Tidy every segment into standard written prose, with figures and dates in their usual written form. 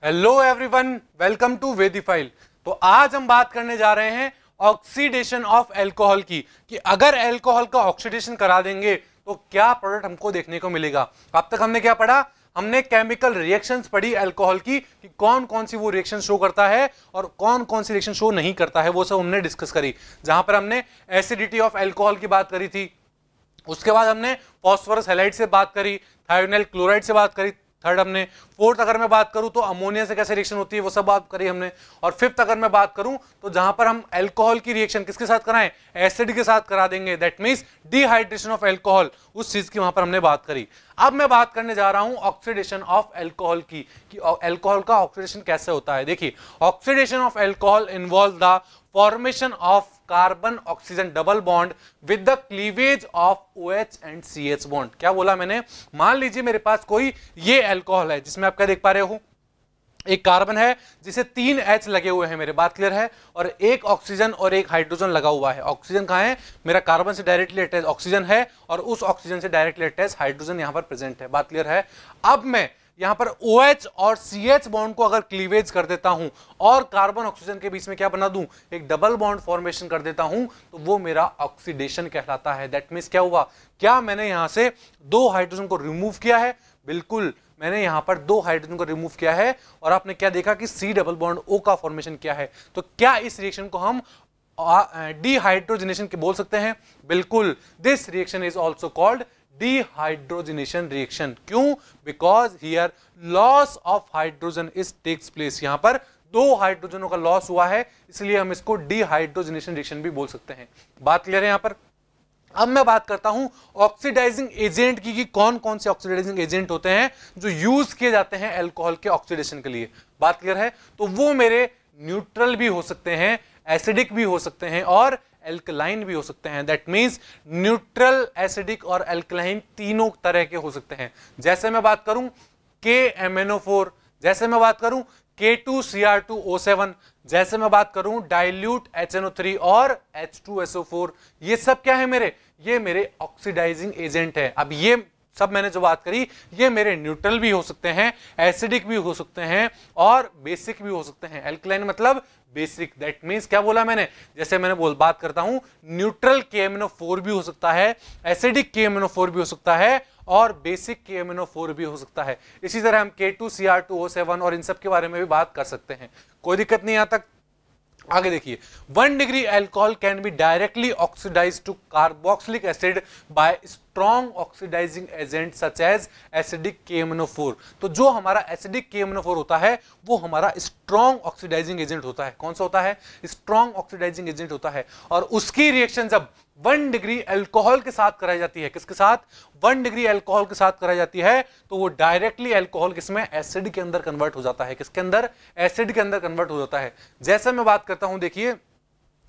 Hello everyone, welcome to वेदीफाइल। तो आज हम बात करने जा रहे हैं ऑक्सीडेशन ऑफ अल्कोहल की, कि अगर अल्कोहल का ऑक्सीडेशन करा देंगे तो क्या प्रोडक्ट हमको देखने को मिलेगा। अब तक हमने क्या पढ़ा? हमने केमिकल रिएक्शंस पढ़ी अल्कोहल की, कि कौन कौन सी वो रिएक्शन शो करता है और कौन कौन सी रिएक्शन शो नहीं करता है, वो सब हमने डिस्कस करी। जहां पर हमने एसिडिटी ऑफ अल्कोहल की बात करी थी, उसके बाद हमने फॉस्फोरस हैलाइड से बात करी, थायोनाइल क्लोराइड से बात करी, थर्ड हमने, फोर्थ अगर मैं बात करूं तो अमोनिया से कैसे रिएक्शन होती है वो सब बात करी हमने, और फिफ्थ अगर मैं बात करूं तो जहां पर हम अल्कोहल की रिएक्शन किसके साथ कराएं, एसिड के साथ करा देंगे, that means dehydration of alcohol, उस चीज की वहां पर हमने बात करी। अब मैं बात करने जा रहा हूं ऑक्सीडेशन ऑफ अल्कोहल की, कि अल्कोहल का ऑक्सीडेशन कैसे होता है। देखिए, oxidation of alcohol involve the formation of carbon oxygen double bond with the cleavage of OH and CH bond. क्या बोला मैंने? मान लीजिए मेरे पास कोई ये अल्कोहल है जिसमें आप क्या देख पा रहे हो, एक कार्बन है जिसे 3 H लगे हुए हैं, मेरे बात क्लियर है, और एक ऑक्सीजन और एक हाइड्रोजन लगा हुआ है। ऑक्सीजन कहां है? मेरा कार्बन से डायरेक्टली अटैच ऑक्सीजन है, और उस ऑक्सीजन से डायरेक्टली अटैच हाइड्रोजन यहां पर प्रेजेंट है। बात क्लियर है? अब मैं यहां पर OH और CH बॉन्ड को अगर क्लीवेज कर देता हूं और कार्बन ऑक्सीजन के बीच में क्या बना दूं, एक डबल बॉन्ड फॉर्मेशन कर देता हूं, तो वो मेरा ऑक्सीडेशन कहलाता है। दैट मींस क्या हुआ? क्या मैंने यहां से 2 हाइड्रोजन को रिमूव किया है? बिल्कुल, मैंने यहां पर 2 हाइड्रोजन को रिमूव किया है, और आपने क्या देखा कि C डबल बॉन्ड O का फॉर्मेशन किया है। तो क्या इस रिएक्शन को हम डिहाइड्रोजनेशन बोल सकते हैं? बिल्कुल, this reaction is also called dehydrogenation reaction. क्यों? Because here loss of hydrogen is takes place. यहां पर 2 हाइड्रोजनों का लॉस हुआ है, इसलिए हम इसको डिहाइड्रोजनेशन रिएक्शन भी बोल सकते हैं। बात क्लियर है यहां पर? अब मैं बात करता हूं ऑक्सीडाइजिंग एजेंट की, कि कौन कौन से ऑक्सीडाइजिंग एजेंट होते हैं जो यूज किए जाते हैं अल्कोहल के ऑक्सीडेशन के लिए। बात क्लियर है? तो वो मेरे न्यूट्रल भी हो सकते हैं, एसिडिक भी हो सकते हैं, और एल्कलाइन भी हो सकते हैं। दैट मींस न्यूट्रल, एसिडिक और एल्कलाइन तीनों तरह के हो सकते हैं। जैसे मैं बात करूं KMnO4, जैसे मैं बात करूं K2Cr2O7, जैसे मैं बात करूं डाइल्यूट HNO3 और H2SO4, ये सब क्या है मेरे? ये मेरे ऑक्सीडाइजिंग एजेंट है। अब ये सब मैंने जो बात करी, ये मेरे न्यूट्रल भी हो सकते हैं, एसिडिक भी हो सकते हैं, और बेसिक भी हो सकते हैं। एल्कलाइन मतलब बेसिक। दैट मींस क्या बोला मैंने? जैसे मैंने बात करता हूं, न्यूट्रल KMnO4 भी हो सकता है, एसिडिक KMnO4 भी हो सकता है, और बेसिक KMnO4 भी हो सकता है। इसी तरह हम K2Cr2O7 और इन सब के बारे में भी बात कर सकते हैं, कोई दिक्कत नहीं। यहां तक आगे देखिए, 1 degree alcohol can be directly oxidize to carboxylic acid by strong oxidizing agent such as acidic KMnO4। तो जो हमारा एसिडिक KMnO4 होता है वो हमारा स्ट्रॉन्ग ऑक्सीडाइजिंग एजेंट होता है। कौन सा होता है? स्ट्रॉन्ग ऑक्सीडाइजिंग एजेंट होता है। और उसकी रिएक्शन जब 1 डिग्री अल्कोहल के साथ कराई जाती है, किसके साथ? 1 डिग्री अल्कोहल के साथ कराई जाती है, तो वो डायरेक्टली अल्कोहल किसमें? एसिड के अंदर कन्वर्ट हो जाता है। किसके अंदर? एसिड के अंदर कन्वर्ट हो जाता है। जैसे मैं बात करता हूं, देखिए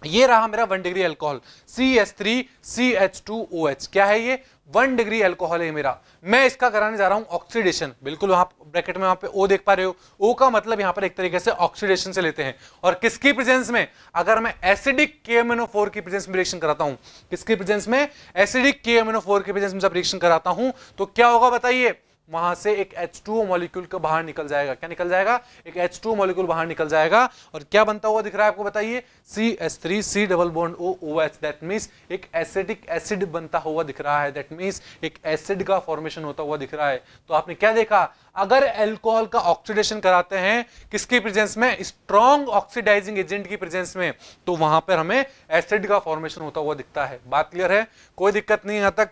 ये रहा मेरा 1 डिग्री अल्कोहल, CH3CH2OH। क्या है ये? 1 डिग्री अल्कोहल है मेरा। मैं इसका कराने जा रहा हूं ऑक्सीडेशन। बिल्कुल, वहां ब्रैकेट में वहां पे O देख पा रहे हो, O का मतलब यहां पर एक तरीके से ऑक्सीडेशन से लेते हैं। और किसकी प्रेजेंस में? अगर मैं एसिडिक KMnO4 की प्रेजेंस में रिएक्शन कराता हूं, किसकी प्रेजेंस में? एसिडिक KMnO4 की प्रेजेंस में जब रिएक्शन कराता हूं, तो क्या होगा बताइए? वहां से एक H2O मॉलिक्यूल का बाहर निकल जाएगा। क्या निकल जाएगा? एक H2O मॉलिक्यूल बाहर निकल जाएगा, और क्या बनता हुआ दिख रहा है आपको? बताइए, CH3C double bond OOH। That means एक एसिडिक एसिड बनता हुआ दिख रहा है। दैट मींस एक एसिड का फॉर्मेशन होता हुआ दिख रहा है। तो आपने क्या देखा? अगर अल्कोहल का ऑक्सीडेशन कराते हैं किसकी प्रेजेंस में? स्ट्रॉन्ग ऑक्सीडाइजिंग एजेंट की प्रेजेंस में, तो वहां पर हमें एसिड का फॉर्मेशन होता हुआ दिखता है। बात क्लियर है? कोई दिक्कत नहीं यहां तक?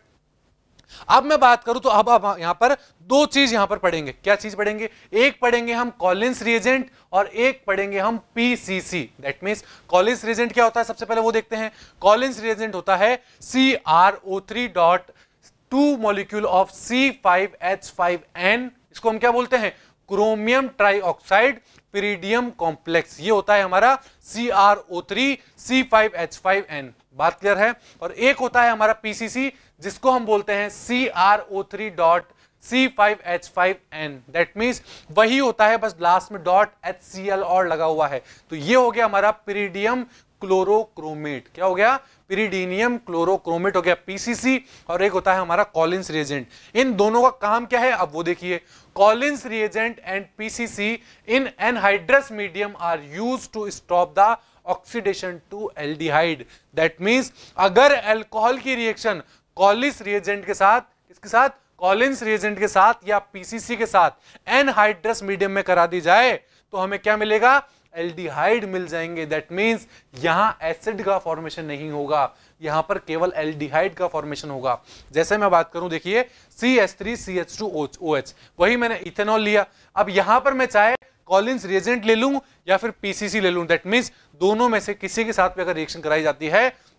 अब मैं बात करूं तो अब यहां पर 2 चीज यहां पर पढ़ेंगे। क्या चीज पढ़ेंगे? एक पढ़ेंगे हम कॉलिंस रिएजेंट, और एक पढ़ेंगे हम PCC। That means Collins reagent क्या होता है? सबसे पहले वो देखते हैं। कॉलिंस रिएजेंट होता है CrO3.2 मॉलिक्यूल ऑफ C5H5N। इसको हम क्या बोलते हैं? Chromium trioxide पिरिडियम complex. ये होता है हमारा CrO3 C5H5N। बात क्लियर है? और एक होता है हमारा PCC, जिसको हम बोलते हैं CrO3.C5H5N। दैट मींस वही होता है, बस लास्ट में .HCl और लगा हुआ है। तो ये हो गया हमारा पिरिडियम क्लोरोक्रोमेट। क्या हो गया? पिरिडीनियम क्लोरोक्रोमेट हो गया पीसीसी, और एक होता है हमारा कॉलिंस रिएजेंट। इन दोनों का काम क्या है अब वो देखिए। Collins reagent and PCC in anhydrous medium are used to stop the oxidation to aldehyde. That means अगर अल्कोहल की रिएक्शन कॉलिंस रिएजेंट के साथ, किसके साथ? कॉलिंस रिएजेंट के साथ या पीसीसी के साथ एनहाइड्रस मीडियम में करा दी जाए तो हमें क्या मिलेगा? एल्डिहाइड मिल जाएंगे। दैट मींस यहां एसिड का फॉर्मेशन नहीं होगा, यहां पर केवल एल्डिहाइड का फॉर्मेशन होगा। जैसे मैं बात करूं, देखिए CH3CH2OH, वही मैंने इथेनॉल लिया। अब यहां पर मैं चाहे कॉलिंस रिएजेंट ले लूं या फिर पीसीसी ले लूं, दैट मींस दोनों में से किसी के साथ भी अगर रिएक्शन कराई जाती है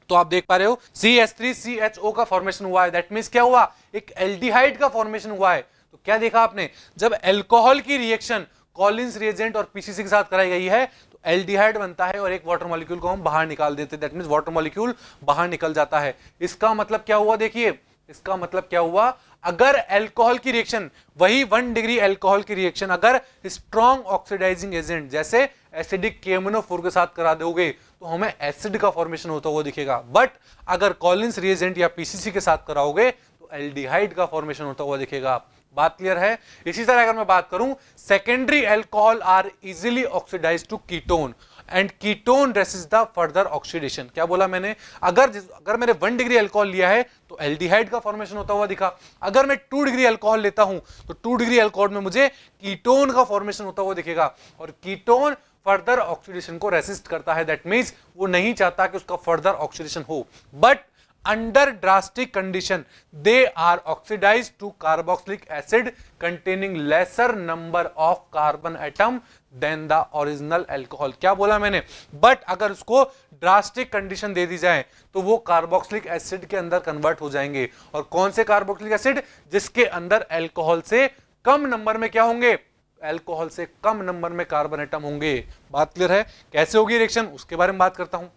तो आप देख पा रहे हो CH3CHO का फॉर्मेशन हुआ है। दैट मींस क्या हुआ? एक एल्डिहाइड का फॉर्मेशन हुआ है। तो क्या देखा आपने? जब अल्कोहल की रिएक्शन कॉलिंस रिएजेंट और पीसीसी के साथ कराई गई है तो एल्डिहाइड बनता है और एक वाटर मॉलिक्यूल को हम बाहर निकाल देते हैं। दैट मींस वाटर मॉलिक्यूल बाहर निकल जाता है। इसका मतलब क्या हुआ? देखिए इसका मतलब क्या हुआ? अगर अल्कोहल की रिएक्शन, वही 1 डिग्री अल्कोहल की रिएक्शन अगर स्ट्रॉन्ग ऑक्सीडाइजिंग एजेंट जैसे एसिडिक KMnO4 के साथ करा दोगे तो हमें एसिड का फॉर्मेशन होता हुआ दिखेगा। बट अगर कॉलिंस रिएजेंट या पीसीसी के साथ कराओगे तो एल्डिहाइड का फॉर्मेशन होता हुआ दिखेगा। बात क्लियर है? इसी तरह अगर मैं बात करूं, secondary alcohol are easily oxidized to ketone and ketone resist the further oxidation. क्या बोला मैंने? अगर मैंने 1 डिग्री अल्कोहल लिया है तो एल्डिहाइड का फॉर्मेशन होता हुआ दिखा। अगर मैं 2 डिग्री अल्कोहल लेता हूं तो 2 डिग्री अल्कोहल में मुझे कीटोन का फॉर्मेशन होता हुआ दिखेगा, और कीटोन फर्दर ऑक्सीडेशन को रेसिस्ट करता है। दैट मींस वो नहीं चाहता कि उसका फर्दर ऑक्सीडेशन हो। But under drastic condition they are oxidized to carboxylic acid containing lesser number of carbon atom than the original alcohol। क्या बोला मैंने? बट अगर उसको ड्रास्टिक कंडीशन दे दी जाए तो वो कार्बोक्सिलिक एसिड के अंदर कन्वर्ट हो जाएंगे। और कौन से कार्बोक्सिलिक एसिड? जिसके अंदर अल्कोहल से कम नंबर में क्या होंगे? अल्कोहल से कम नंबर में कार्बन एटम होंगे। बात क्लियर है? कैसे होगी रिएक्शन उसके बारे में बात करता हूं।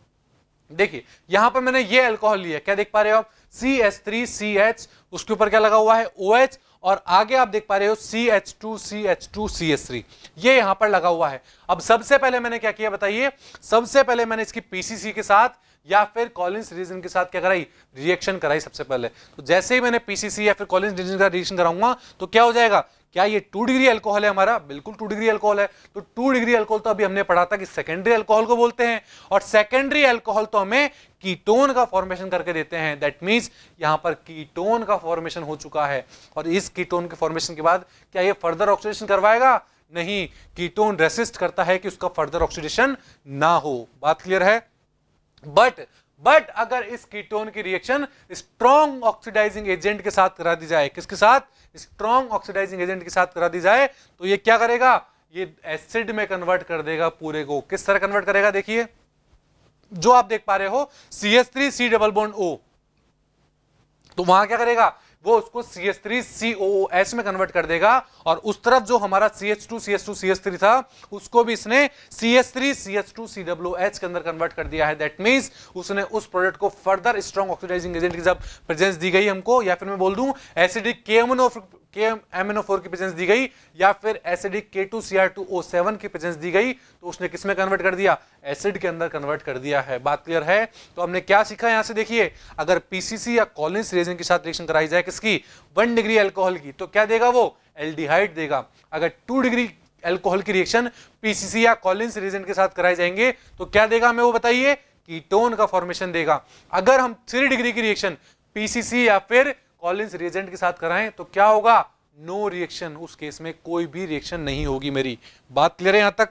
देखिए यहां पर मैंने ये अल्कोहल लिया, क्या देख पा रहे हो आप? CH3CH, उसके ऊपर क्या लगा हुआ है? OH, और आगे आप देख पा रहे हो CH2CH2CH3, ये यहां पर लगा हुआ है। अब सबसे पहले मैंने क्या किया बताइए? सबसे पहले मैंने इसकी पीसीसी के साथ या फिर कॉलिंस रिएजेंट के साथ क्या कराई? रिएक्शन कराई सबसे पहले। तो जैसे ही मैंने पीसीसी या फिर कॉलिंस रिएजेंट का रिएक्शन कराऊंगा तो क्या हो जाएगा? क्या ये 2 डिग्री अल्कोहल है हमारा? बिल्कुल 2 डिग्री अल्कोहल है। तो 2 डिग्री अल्कोहल तो अभी हमने पढ़ा था कि सेकेंडरी अल्कोहल को बोलते हैं, और सेकेंडरी अल्कोहल तो हमें कीटोन का फॉर्मेशन करके देते हैं। दैट मींस यहां पर कीटोन का फॉर्मेशन हो चुका है, और इस कीटोन के फॉर्मेशन के बाद क्या ये फर्दर ऑक्सीडेशन करवाएगा? नहीं, कीटोन रेसिस्ट करता है कि उसका फर्दर ऑक्सीडेशन ना हो। बात क्लियर है? बट अगर इस कीटोन की रिएक्शन स्ट्रॉन्ग ऑक्सीडाइजिंग एजेंट के साथ करा दी जाए, किसके साथ? स्ट्रॉन्ग ऑक्सीडाइजिंग एजेंट के साथ करा दी जाए तो ये क्या करेगा? ये एसिड में कन्वर्ट कर देगा पूरे को। किस तरह कन्वर्ट करेगा? देखिए जो आप देख पा रहे हो CH3C डबल बॉन्ड O, तो वहां क्या करेगा? वो उसको CH3COOH में कन्वर्ट कर देगा, और उस तरफ जो हमारा CH2CH2CH3 था उसको भी इसने CH3CH2COOH के अंदर कन्वर्ट कर दिया है। दैट मींस उसने उस प्रोडक्ट को फर्दर स्ट्रॉन्ग ऑक्सीडाइजिंग एजेंट की जब प्रेजेंस दी गई हमको, या फिर मैं बोल दूं एसिडिक KMnO4 की प्रेजेंस दी गई, या फिर एसिडिक K2Cr2O7 की प्रेजेंस दी गई, तो उसने किस में कन्वर्ट कर दिया? एसिड के अंदर कन्वर्ट कर दिया है। बात क्लियर है? तो हमने क्या सीखा यहां से? देखिए अगर पीसीसी या कॉलिंस रिएजेंट के साथ रिएक्शन कराई जाए किसकी? 1 डिग्री अल्कोहल की, तो क्या देगा वो? एल्डिहाइड देगा। अगर 2 डिग्री अल्कोहल की रिएक्शन पीसीसी या कॉलिंस रिएजेंट के साथ कराए जाएंगे तो क्या देगा हमें वो बताइए? कीटोन का फॉर्मेशन देगा। अगर हम 3 डिग्री की रिएक्शन पीसीसी या फिर कॉलिंस रिएजेंट के साथ कराएं तो क्या होगा? No reaction. उस केस में कोई भी रिएक्शन नहीं होगी। मेरी बात क्लियर है यहां तक?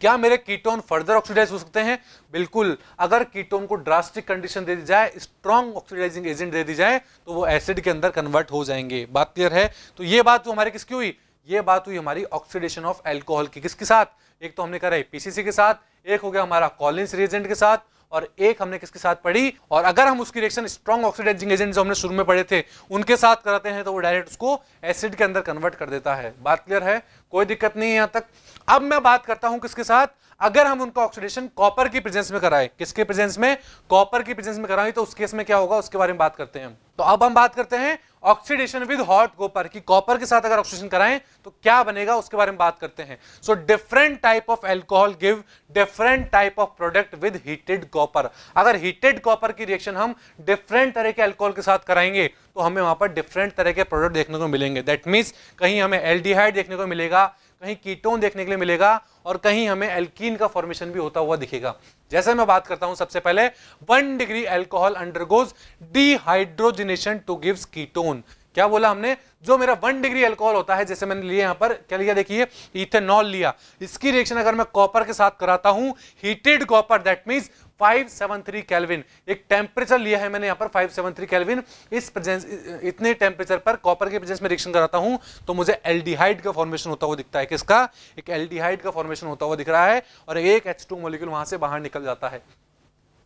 क्या मेरे कीटोन फर्दर ऑक्सीडाइज हो सकते हैं? बिल्कुल। अगर कीटोन को ड्रास्टिक कंडीशन दे दी जाए, स्ट्रॉन्ग ऑक्सीडाइजिंग एजेंट दे दी जाए, तो वो एसिड के अंदर कन्वर्ट हो जाएंगे। बात क्लियर है? तो ये बात तो हमारी किसकी हुई? ये बात हुई हमारी ऑक्सीडेशन ऑफ अल्कोहल की। किसके साथ? एक तो हमने करा पीसीसी के साथ, एक हो गया हमारा कॉलिंस रिएजेंट के साथ, और एक हमने किसके साथ पढ़ी? और अगर हम उसकी रिएक्शन स्ट्रॉन्ग ऑक्सीडाइजिंग एजेंट जो हमने शुरू में पढ़े थे उनके साथ कराते हैं तो वो डायरेक्ट उसको एसिड के अंदर कन्वर्ट कर देता है। बात क्लियर है? कोई दिक्कत नहीं है यहां तक। अब मैं बात करता हूं किसके साथ? अगर हम उनका ऑक्सीडेशन कॉपर की प्रेजेंस में कराएं, किसके प्रेजेंस में, कॉपर की प्रेजेंस में कराएं, तो उस केस में क्या होगा उसके बारे में बात करते हैं। तो अब हम बात करते हैं ऑक्सीडेशन विद हॉट कॉपर की, कॉपर के साथ अगर ऑक्सीडेशन कराएं तो क्या बनेगा उसके बारे में बात करते हैं। So different type of alcohol give different type of product with heated copper. अगर हीटेड कॉपर की रिएक्शन हम डिफरेंट तरह के एल्कोहल के साथ कराएंगे तो हमें वहां पर डिफरेंट तरह के प्रोडक्ट देखने को मिलेंगे। दैट मीन्स कहीं हमें एल्डिहाइड देखने को मिलेगा, कहीं कीटोन देखने के लिए मिलेगा, और कहीं हमें एल्कीन का फॉर्मेशन भी होता हुआ दिखेगा। जैसे मैं बात करता हूं, सबसे पहले 1 degree alcohol undergoes dehydrogenation two gives ketone. क्या बोला हमने, जो मेरा 1 डिग्री अल्कोहल होता है, जैसे मैंने लिया यहां पर क्या लिया, देखिए इथेनॉल लिया, इसकी रिएक्शन अगर मैं कॉपर के साथ कराता हूं, heated copper, that means 573 kelvin, एक टेम्परेचर लिया है मैंने यहां पर 573 केल्विन, इस प्रेजेंस इतने टेम्परेचर पर कॉपर के प्रेजेंस में रिएक्शन कराता हूं तो मुझे एल्डिहाइड का फॉर्मेशन होता हुआ दिखता है। किसका, एक एल्डिहाइड का फॉर्मेशन होता हुआ दिख रहा है, और एक H2 मॉलिक्यूल वहां से बाहर निकल जाता है।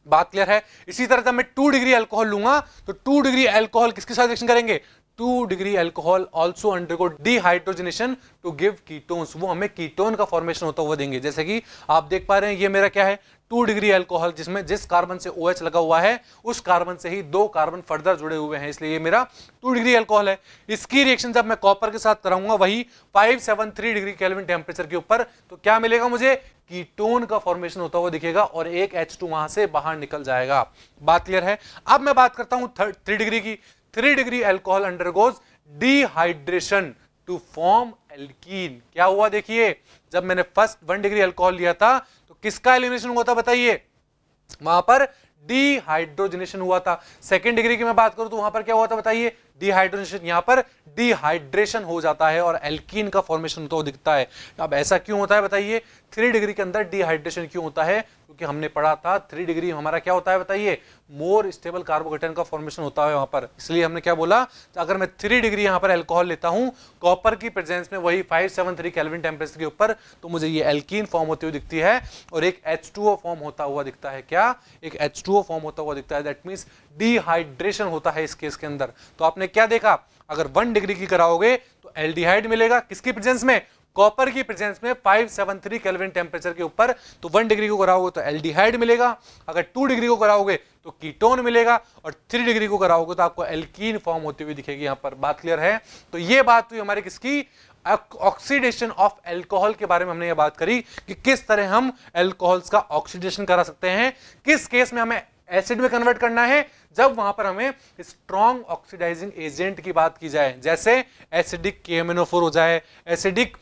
बात क्लियर है। इसी तरह जब मैं 2 डिग्री अल्कोहल लूंगा तो 2 डिग्री अल्कोहल किसके साथ रिएक्शन करेंगे, 2 degree alcohol also undergo dehydrogenation to give ketones, वो हमें कीटोन का फॉर्मेशन होता हुआ देंगे। जैसे कि आप देख पा रहे हैं, ये मेरा क्या है, 2 डिग्री अल्कोहल, जिसमें जिस कार्बन से OH लगा हुआ है उस कार्बन से ही 2 कार्बन फर्दर जुड़े हुए हैं, इसलिए ये मेरा 2 डिग्री अल्कोहल है। इसकी रिएक्शन जब मैं कॉपर के साथ कराऊंगा वही 573 डिग्री केल्विन टेम्परेचर के ऊपर, तो क्या मिलेगा मुझे, कीटोन का फॉर्मेशन होता हुआ दिखेगा और एक H2 वहां से बाहर निकल जाएगा। बात क्लियर है। अब मैं बात करता हूं 3 डिग्री की। 3 degree alcohol undergoes dehydration to form alkene. क्या हुआ, देखिए जब मैंने फर्स्ट 1 डिग्री अल्कोहल लिया था तो किसका एलिमिनेशन हुआ था बताइए, वहां पर डिहाइड्रोजनेशन हुआ था। 2nd डिग्री की मैं बात करूं तो वहां पर क्या हुआ था बताइए, डिहाइड्रोजनेशन, यहां पर डिहाइड्रेशन हो जाता है और एल्कीन का फॉर्मेशन तो दिखता है। अब ऐसा क्यों होता है बताइए, 3 डिग्री के अंदर डिहाइड्रेशन क्यों होता है, क्योंकि हमने पढ़ा था 3 डिग्री हमारा क्या होता है बताइए, मोर स्टेबल कार्बोकेटन का फॉर्मेशन होता है वहां पर, इसलिए हमने क्या बोला, तो अगर मैं 3 डिग्री यहां पर अल्कोहल लेता हूं कॉपर की प्रेजेंस में वही 573 केल्विन टेम्परेचर के ऊपर, तो मुझे ये एल्कीन फॉर्म होती हुई दिखती है और एक H2O फॉर्म होता हुआ दिखता है। क्या, एक H2O फॉर्म होता हुआ दिखता है, दैट मींस डिहाइड्रेशन होता है इस केस के अंदर। तो आपने क्या देखा, अगर 1 डिग्री की कराओगे तो एल्डिहाइड मिलेगा, किसकी प्रेजेंस में, कॉपर की प्रेजेंस में 573 केल्विन टेम्परेचर के ऊपर, तो 1 डिग्री को कराओगे तो एल्डिहाइड मिलेगा, अगर 2 डिग्री को कराओगे तो कीटोन मिलेगा, और 3 डिग्री को कराओगे तो आपको एल्कीन फॉर्म होती हुई दिखेगी। यहां पर बात क्लियर है। तो ये बात हुई हमारी किसकी, ऑक्सीडेशन ऑफ एल्कोहल के बारे में हमने ये बात करी कि किस तरह हम एल्कोहल्स का ऑक्सीडेशन करा सकते हैं, किस केस में हमें एसिड में कन्वर्ट करना है, जब वहां पर हमें स्ट्रॉन्ग ऑक्सीडाइजिंग एजेंट की बात की जाए, जैसे एसिडिक KMnO4 हो जाए, एसिडिक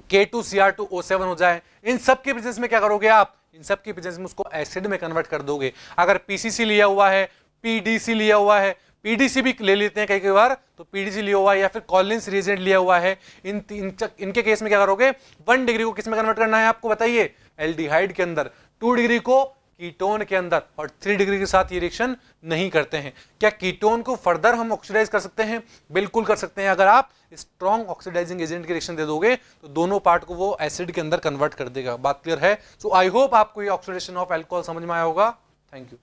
K2Cr2O7 हो जाए, इन सब के प्रेजेंस में क्या करोगे आप, इन सब की प्रेजेंस में उसको एसिड में कन्वर्ट कर दोगे। अगर PCC लिया हुआ है, PDC लिया हुआ है, PDC भी ले लेते हैं कई बार, तो PDC लिया हुआ है या फिर कॉलिन्स रिएजेंट लिया हुआ है, इनके केस में क्या करोगे, 1 डिग्री को किस में कन्वर्ट करना है आपको बताइए, एल्डिहाइड के अंदर, 2 डिग्री को कीटोन के अंदर, और 3 डिग्री के साथ ये रिएक्शन नहीं करते हैं। क्या कीटोन को फर्दर हम ऑक्सीडाइज कर सकते हैं, बिल्कुल कर सकते हैं। अगर आप स्ट्रॉन्ग ऑक्सीडाइजिंग एजेंट की रिएक्शन दे दोगे तो दोनों पार्ट को वो एसिड के अंदर कन्वर्ट कर देगा। बात क्लियर है। सो आई होप आपको ये ऑक्सीडेशन ऑफ अल्कोहल समझ में आया होगा। Thank you.